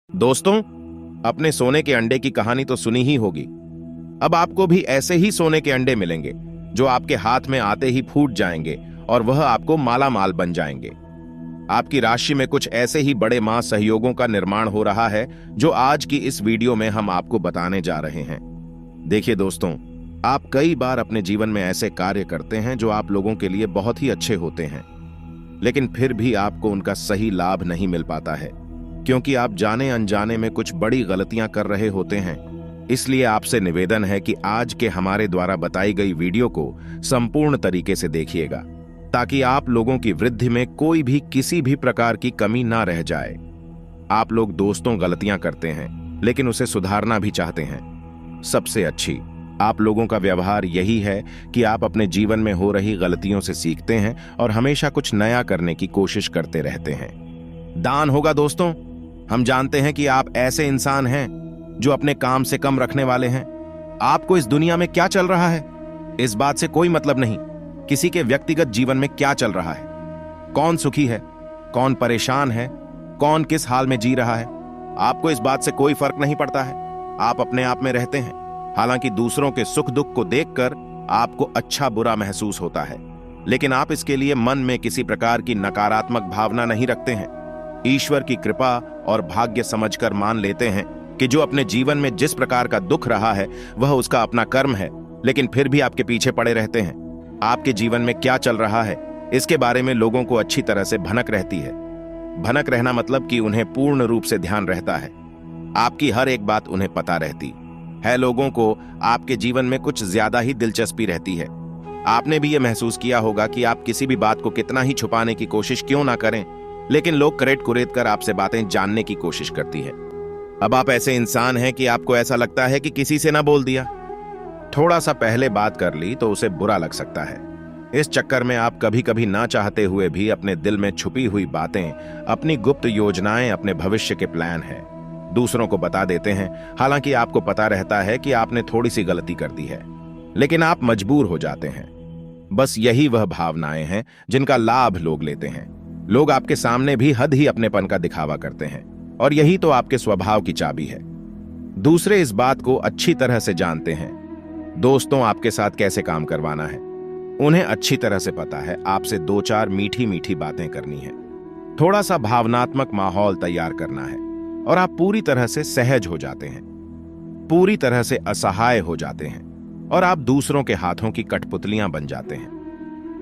दोस्तों, अपने सोने के अंडे की कहानी तो सुनी ही होगी। अब आपको भी ऐसे ही सोने के अंडे मिलेंगे जो आपके हाथ में आते ही फूट जाएंगे और वह आपको माला माल बन जाएंगे। आपकी राशि में कुछ ऐसे ही बड़े मां सहयोगों का निर्माण हो रहा है जो आज की इस वीडियो में हम आपको बताने जा रहे हैं। देखिए दोस्तों, आप कई बार अपने जीवन में ऐसे कार्य करते हैं जो आप लोगों के लिए बहुत ही अच्छे होते हैं, लेकिन फिर भी आपको उनका सही लाभ नहीं मिल पाता है क्योंकि आप जाने अनजाने में कुछ बड़ी गलतियां कर रहे होते हैं। इसलिए आपसे निवेदन है कि आज के हमारे द्वारा बताई गई वीडियो को संपूर्ण तरीके से देखिएगा ताकि आप लोगों की वृद्धि में कोई भी किसी भी प्रकार की कमी ना रह जाए। आप लोग दोस्तों गलतियां करते हैं लेकिन उसे सुधारना भी चाहते हैं। सबसे अच्छी आप लोगों का व्यवहार यही है कि आप अपने जीवन में हो रही गलतियों से सीखते हैं और हमेशा कुछ नया करने की कोशिश करते रहते हैं। दान होगा दोस्तों। हम जानते हैं कि आप ऐसे इंसान हैं जो अपने काम से कम रखने वाले हैं। आपको इस दुनिया में क्या चल रहा है इस बात से कोई मतलब नहीं। किसी के व्यक्तिगत जीवन में क्या चल रहा है, कौन सुखी है, कौन परेशान है, कौन किस हाल में जी रहा है, आपको इस बात से कोई फर्क नहीं पड़ता है। आप अपने आप में रहते हैं। हालांकि दूसरों के सुख दुख को देखकर आपको अच्छा बुरा महसूस होता है, लेकिन आप इसके लिए मन में किसी प्रकार की नकारात्मक भावना नहीं रखते हैं। ईश्वर की कृपा और भाग्य समझकर मान लेते हैं कि जो अपने जीवन में जिस प्रकार का दुख रहा है वह उसका अपना कर्म है, लेकिन फिर भी आपके पीछे पड़े रहते हैं। आपके जीवन में क्या चल रहा है इसके बारे में लोगों को अच्छी तरह से भनक रहती है। भनक रहना मतलब कि उन्हें पूर्ण रूप से ध्यान रहता है। आपकी हर एक बात उन्हें पता रहती है। लोगों को आपके जीवन में कुछ ज्यादा ही दिलचस्पी रहती है। आपने भी यह महसूस किया होगा कि आप किसी भी बात को कितना ही छुपाने की कोशिश क्यों ना करें, लेकिन लोग करेट कुरेद कर आपसे बातें जानने की कोशिश करती है। अब आप ऐसे इंसान हैं कि आपको ऐसा लगता है कि किसी से ना बोल दिया, थोड़ा सा पहले बात कर ली तो उसे बुरा लग सकता है। इस चक्कर में आप कभी कभी ना चाहते हुए भी अपने दिल में छुपी हुई बातें, अपनी गुप्त योजनाएं, अपने भविष्य के प्लान हैं दूसरों को बता देते हैं। हालांकि आपको पता रहता है कि आपने थोड़ी सी गलती कर दी है, लेकिन आप मजबूर हो जाते हैं। बस यही वह भावनाएं हैं जिनका लाभ लोग लेते हैं। लोग आपके सामने भी हद ही अपनेपन का दिखावा करते हैं और यही तो आपके स्वभाव की चाबी है। दूसरे इस बात को अच्छी तरह से जानते हैं। दोस्तों आपके साथ कैसे काम करवाना है उन्हें अच्छी तरह से पता है। आपसे दो चार मीठी मीठी बातें करनी है, थोड़ा सा भावनात्मक माहौल तैयार करना है और आप पूरी तरह से सहज हो जाते हैं, पूरी तरह से असहाय हो जाते हैं और आप दूसरों के हाथों की कठपुतलियां बन जाते हैं।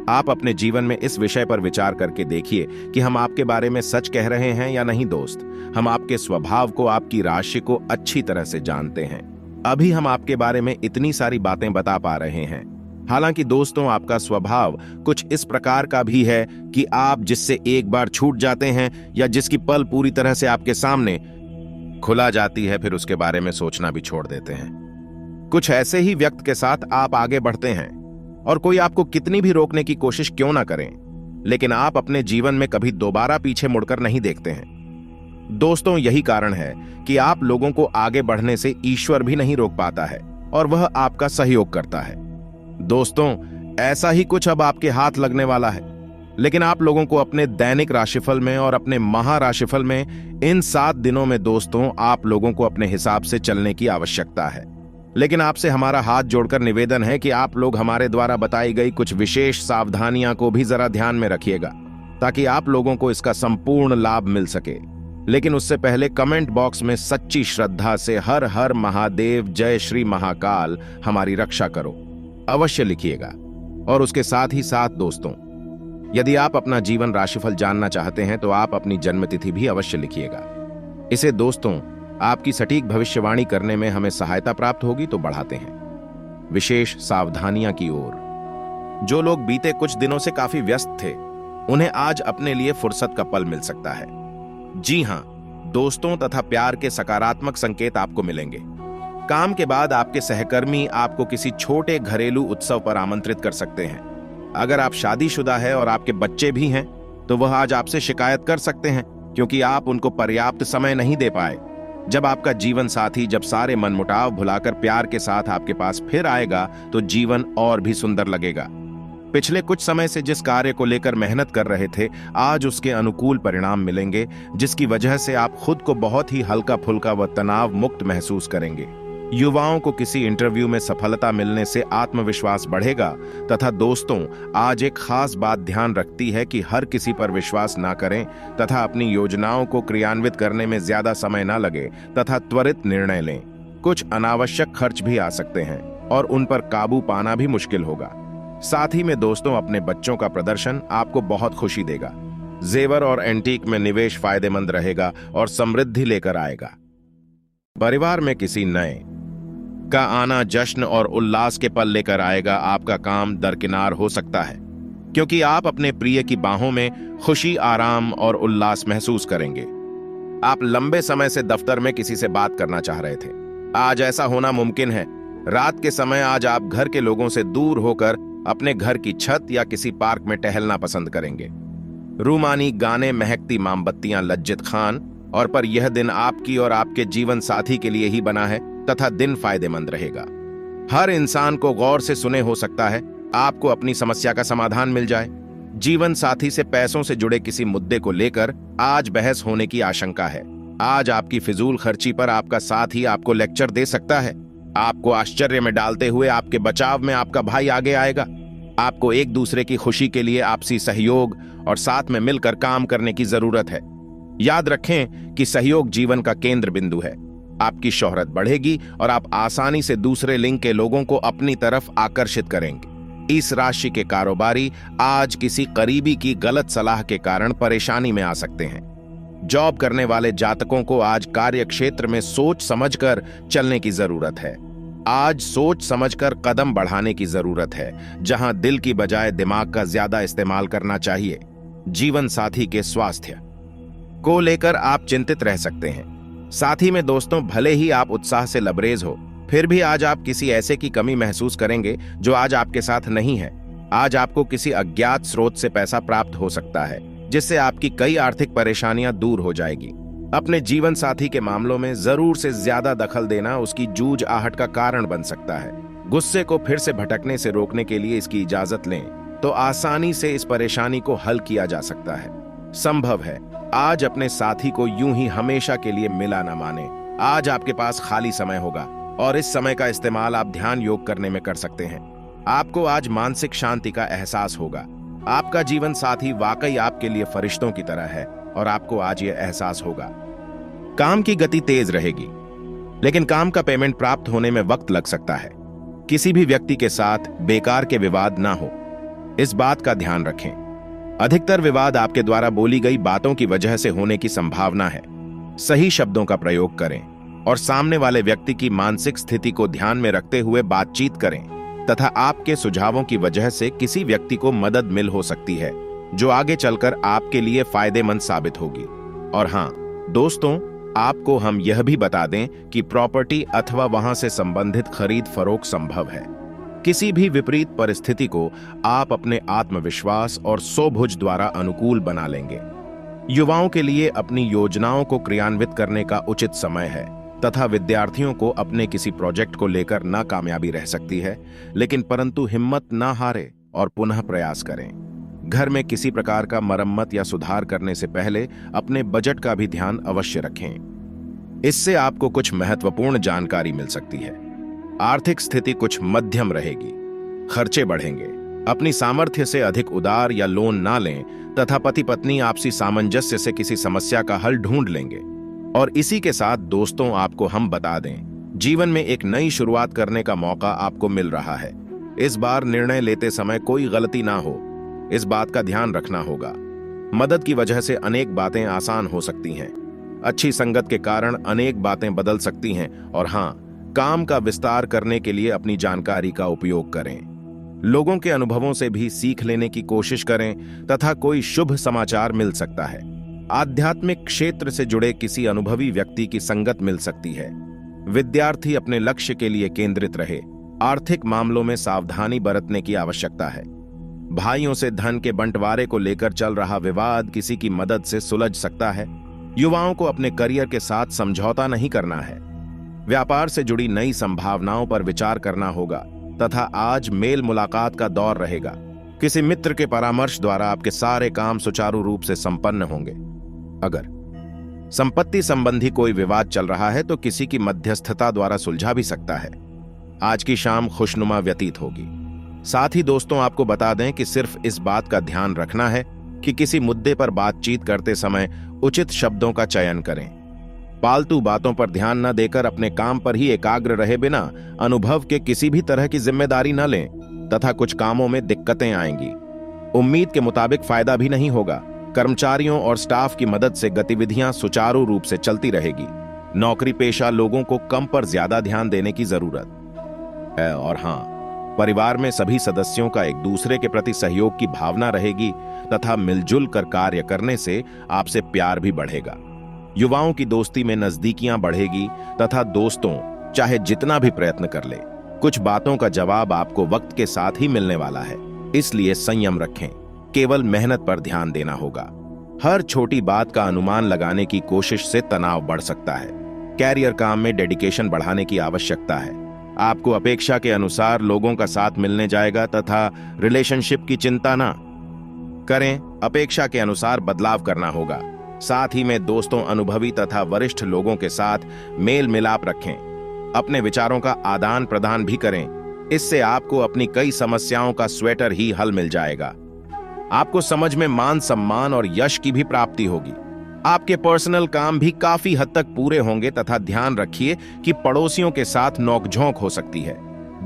आप अपने जीवन में इस विषय पर विचार करके देखिए कि हम आपके बारे में सच कह रहे हैं या नहीं। दोस्त, हम आपके स्वभाव को, आपकी राशि को अच्छी तरह से जानते हैं। अभी हम आपके बारे में इतनी सारी बातें बता पा रहे हैं। हालांकि दोस्तों, आपका स्वभाव कुछ इस प्रकार का भी है कि आप जिससे एक बार छूट जाते हैं या जिसकी पल पूरी तरह से आपके सामने खुला जाती है, फिर उसके बारे में सोचना भी छोड़ देते हैं। कुछ ऐसे ही व्यक्ति के साथ आप आगे बढ़ते हैं और कोई आपको कितनी भी रोकने की कोशिश क्यों ना करें, लेकिन आप अपने जीवन में कभी दोबारा पीछे मुड़कर नहीं देखते हैं। दोस्तों, यही कारण है कि आप लोगों को आगे बढ़ने से ईश्वर भी नहीं रोक पाता है और वह आपका सहयोग करता है। दोस्तों, ऐसा ही कुछ अब आपके हाथ लगने वाला है, लेकिन आप लोगों को अपने दैनिक राशिफल में और अपने महाराशिफल में इन 7 दिनों में दोस्तों आप लोगों को अपने हिसाब से चलने की आवश्यकता है। लेकिन आपसे हमारा हाथ जोड़कर निवेदन है कि आप लोग हमारे द्वारा बताई गई कुछ विशेष सावधानियां को भी जरा ध्यान में रखिएगा ताकि आप लोगों को इसका संपूर्ण लाभ मिल सके। लेकिन उससे पहले कमेंट बॉक्स में सच्ची श्रद्धा से हर हर महादेव, जय श्री महाकाल, हमारी रक्षा करो अवश्य लिखिएगा। और उसके साथ ही साथ दोस्तों, यदि आप अपना जीवन राशिफल जानना चाहते हैं तो आप अपनी जन्मतिथि भी अवश्य लिखिएगा। इसे दोस्तों आपकी सटीक भविष्यवाणी करने में हमें सहायता प्राप्त होगी तो बढ़ाते हैं विशेष सावधानियां की ओर। जो लोग बीते कुछ दिनों से काफी व्यस्त थे उन्हें आज अपने लिए फुर्सत का पल मिल सकता है। जी हां दोस्तों, तथा प्यार के सकारात्मक संकेत आपको मिलेंगे। काम के बाद आपके सहकर्मी आपको किसी छोटे घरेलू उत्सव पर आमंत्रित कर सकते हैं। अगर आप शादीशुदा है और आपके बच्चे भी हैं तो वह आज आपसे शिकायत कर सकते हैं क्योंकि आप उनको पर्याप्त समय नहीं दे पाए। जब आपका जीवन साथी जब सारे मनमुटाव भुलाकर प्यार के साथ आपके पास फिर आएगा तो जीवन और भी सुंदर लगेगा। पिछले कुछ समय से जिस कार्य को लेकर मेहनत कर रहे थे, आज उसके अनुकूल परिणाम मिलेंगे, जिसकी वजह से आप खुद को बहुत ही हल्का फुल्का व तनाव मुक्त महसूस करेंगे। युवाओं को किसी इंटरव्यू में सफलता मिलने से आत्मविश्वास बढ़ेगा। तथा दोस्तों, आज एक खास बात ध्यान रखती है कि हर किसी पर विश्वास ना करें तथा अपनी योजनाओं को क्रियान्वित करने में ज्यादा समय ना लगे तथा त्वरित निर्णय लें। कुछ अनावश्यक खर्च भी आ सकते हैं और उन पर काबू पाना भी मुश्किल होगा। साथ ही में दोस्तों, अपने बच्चों का प्रदर्शन आपको बहुत खुशी देगा। जेवर और एंटीक में निवेश फायदेमंद रहेगा और समृद्धि लेकर आएगा। परिवार में किसी नए का आना जश्न और उल्लास के पल लेकर आएगा। आपका काम दरकिनार हो सकता है क्योंकि आप अपने प्रिय की बाहों में खुशी, आराम और उल्लास महसूस करेंगे। आप लंबे समय से दफ्तर में किसी से बात करना चाह रहे थे, आज ऐसा होना मुमकिन है। रात के समय आज आप घर के लोगों से दूर होकर अपने घर की छत या किसी पार्क में टहलना पसंद करेंगे। रूमानी गाने, महकती मोमबत्तियां, लज्जित खान और पर यह दिन आपकी और आपके जीवन साथी के लिए ही बना है तथा दिन फायदेमंद रहेगा। हर इंसान को गौर से सुने हो सकता है, आपको अपनी समस्या का समाधान मिल जाए। जीवन साथी से पैसों से जुड़े किसी मुद्दे को लेकर आज बहस होने की आशंका है। आज आपकी फिजूल खर्ची पर आपका साथी आपको लेक्चर दे सकता है। आपको आश्चर्य में डालते हुए आपके बचाव में आपका भाई आगे आएगा। आपको एक दूसरे की खुशी के लिए आपसी सहयोग और साथ में मिलकर काम करने की जरूरत है। याद रखें कि सहयोग जीवन का केंद्र बिंदु है। आपकी शोहरत बढ़ेगी और आप आसानी से दूसरे लिंग के लोगों को अपनी तरफ आकर्षित करेंगे। इस राशि के कारोबारी आज किसी करीबी की गलत सलाह के कारण परेशानी में आ सकते हैं। जॉब करने वाले जातकों को आज कार्य क्षेत्र में सोच समझकर चलने की जरूरत है। आज सोच समझकर कदम बढ़ाने की जरूरत है, जहां दिल की बजाय दिमाग का ज्यादा इस्तेमाल करना चाहिए। जीवन साथी के स्वास्थ्य को लेकर आप चिंतित रह सकते हैं। साथ ही में दोस्तों, भले ही आप उत्साह से लबरेज हो, फिर भी आज आप किसी ऐसे की कमी महसूस करेंगे जो आज आपके साथ नहीं है। आज आपको किसी अज्ञात स्रोत से पैसा प्राप्त हो सकता है, जिससे आपकी कई आर्थिक परेशानियां दूर हो जाएगी। अपने जीवन साथी के मामलों में जरूर से ज्यादा दखल देना उसकी जूझ आहट का कारण बन सकता है। गुस्से को फिर से भटकने से रोकने के लिए इसकी इजाजत लें तो आसानी से इस परेशानी को हल किया जा सकता है। संभव है आज अपने साथी को यूं ही हमेशा के लिए मिला न माने। आज आपके पास खाली समय होगा और इस समय का इस्तेमाल आप ध्यान योग करने में कर सकते हैं। आपको आज मानसिक शांति का एहसास होगा। आपका जीवन साथी वाकई आपके लिए फरिश्तों की तरह है और आपको आज यह एहसास होगा। काम की गति तेज रहेगी, लेकिन काम का पेमेंट प्राप्त होने में वक्त लग सकता है। किसी भी व्यक्ति के साथ बेकार के विवाद ना हो, इस बात का ध्यान रखें। अधिकतर विवाद आपके द्वारा बोली गई बातों की वजह से होने की संभावना है। सही शब्दों का प्रयोग करें और सामने वाले व्यक्ति की मानसिक स्थिति को ध्यान में रखते हुए बातचीत करें तथा आपके सुझावों की वजह से किसी व्यक्ति को मदद मिल हो सकती है जो आगे चलकर आपके लिए फायदेमंद साबित होगी। और हां दोस्तों, आपको हम यह भी बता दें कि प्रॉपर्टी अथवा वहां से संबंधित खरीद फरोख्त संभव है। किसी भी विपरीत परिस्थिति को आप अपने आत्मविश्वास और सोभुज द्वारा अनुकूल बना लेंगे। युवाओं के लिए अपनी योजनाओं को क्रियान्वित करने का उचित समय है तथा विद्यार्थियों को अपने किसी प्रोजेक्ट को लेकर नाकामयाबी रह सकती है, लेकिन परंतु हिम्मत ना हारे और पुनः प्रयास करें। घर में किसी प्रकार का मरम्मत या सुधार करने से पहले अपने बजट का भी ध्यान अवश्य रखें। इससे आपको कुछ महत्वपूर्ण जानकारी मिल सकती है। आर्थिक स्थिति कुछ मध्यम रहेगी, खर्चे बढ़ेंगे। अपनी सामर्थ्य से अधिक उधार या लोन ना लें तथा पति पत्नी आपसी सामंजस्य से किसी समस्या का हल ढूंढ लेंगे। और इसी के साथ दोस्तों, आपको हम बता दें, जीवन में एक नई शुरुआत करने का मौका आपको मिल रहा है। इस बार निर्णय लेते समय कोई गलती ना हो, इस बात का ध्यान रखना होगा। मदद की वजह से अनेक बातें आसान हो सकती हैं। अच्छी संगत के कारण अनेक बातें बदल सकती हैं। और हां, काम का विस्तार करने के लिए अपनी जानकारी का उपयोग करें। लोगों के अनुभवों से भी सीख लेने की कोशिश करें तथा कोई शुभ समाचार मिल सकता है। आध्यात्मिक क्षेत्र से जुड़े किसी अनुभवी व्यक्ति की संगत मिल सकती है। विद्यार्थी अपने लक्ष्य के लिए केंद्रित रहे। आर्थिक मामलों में सावधानी बरतने की आवश्यकता है। भाइयों से धन के बंटवारे को लेकर चल रहा विवाद किसी की मदद से सुलझ सकता है। युवाओं को अपने करियर के साथ समझौता नहीं करना है। व्यापार से जुड़ी नई संभावनाओं पर विचार करना होगा तथा आज मेल मुलाकात का दौर रहेगा। किसी मित्र के परामर्श द्वारा आपके सारे काम सुचारू रूप से संपन्न होंगे। अगर संपत्ति संबंधी कोई विवाद चल रहा है तो किसी की मध्यस्थता द्वारा सुलझा भी सकता है। आज की शाम खुशनुमा व्यतीत होगी। साथ ही दोस्तों, आपको बता दें कि सिर्फ इस बात का ध्यान रखना है कि किसी मुद्दे पर बातचीत करते समय उचित शब्दों का चयन करें। फालतू बातों पर ध्यान न देकर अपने काम पर ही एकाग्र रहे बिना अनुभव के किसी भी तरह की जिम्मेदारी न लें तथा कुछ कामों में दिक्कतें आएंगी। उम्मीद के मुताबिक फायदा भी नहीं होगा। कर्मचारियों और स्टाफ की मदद से गतिविधियां सुचारू रूप से चलती रहेगी। नौकरी पेशा लोगों को कम पर ज्यादा ध्यान देने की जरूरत है। और हाँ, परिवार में सभी सदस्यों का एक दूसरे के प्रति सहयोग की भावना रहेगी तथा मिलजुल कर कार्य करने से आपसे प्यार भी बढ़ेगा। युवाओं की दोस्ती में नजदीकियां बढ़ेगी तथा दोस्तों चाहे जितना भी प्रयत्न कर ले, कुछ बातों का जवाब आपको वक्त के साथ ही मिलने वाला है। इसलिए संयम रखें, केवल मेहनत पर ध्यान देना होगा। हर छोटी बात का अनुमान लगाने की कोशिश से तनाव बढ़ सकता है। कैरियर काम में डेडिकेशन बढ़ाने की आवश्यकता है। आपको अपेक्षा के अनुसार लोगों का साथ मिलने जाएगा तथा रिलेशनशिप की चिंता ना करें। अपेक्षा के अनुसार बदलाव करना होगा। साथ ही में दोस्तों, अनुभवी तथा वरिष्ठ लोगों के साथ मेल मिलाप रखें। अपने विचारों का आदान प्रदान भी करें। इससे आपको अपनी कई समस्याओं का स्वेटर ही हल मिल जाएगा। आपको समझ में मान सम्मान और यश की भी प्राप्ति होगी। आपके पर्सनल काम भी काफी हद तक पूरे होंगे तथा ध्यान रखिए कि पड़ोसियों के साथ नोकझोंक हो सकती है।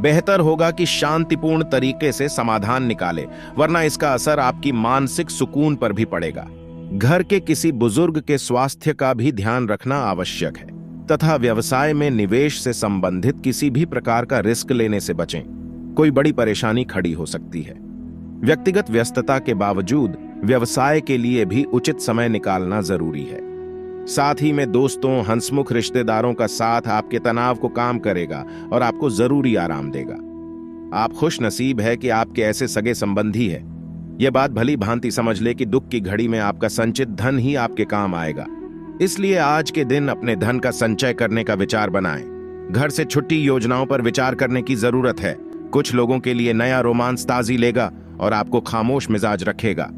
बेहतर होगा कि शांतिपूर्ण तरीके से समाधान निकाले, वरना इसका असर आपकी मानसिक सुकून पर भी पड़ेगा। घर के किसी बुजुर्ग के स्वास्थ्य का भी ध्यान रखना आवश्यक है तथा व्यवसाय में निवेश से संबंधित किसी भी प्रकार का रिस्क लेने से बचें। कोई बड़ी परेशानी खड़ी हो सकती है। व्यक्तिगत व्यस्तता के बावजूद व्यवसाय के लिए भी उचित समय निकालना जरूरी है। साथ ही में दोस्तों, हंसमुख रिश्तेदारों का साथ आपके तनाव को कम करेगा और आपको जरूरी आराम देगा। आप खुश नसीब है कि आपके ऐसे सगे संबंधी है। यह बात भली भांति समझ ले कि दुख की घड़ी में आपका संचित धन ही आपके काम आएगा। इसलिए आज के दिन अपने धन का संचय करने का विचार बनाएं। घर से छुट्टी योजनाओं पर विचार करने की जरूरत है। कुछ लोगों के लिए नया रोमांस ताजी लेगा और आपको खामोश मिजाज रखेगा।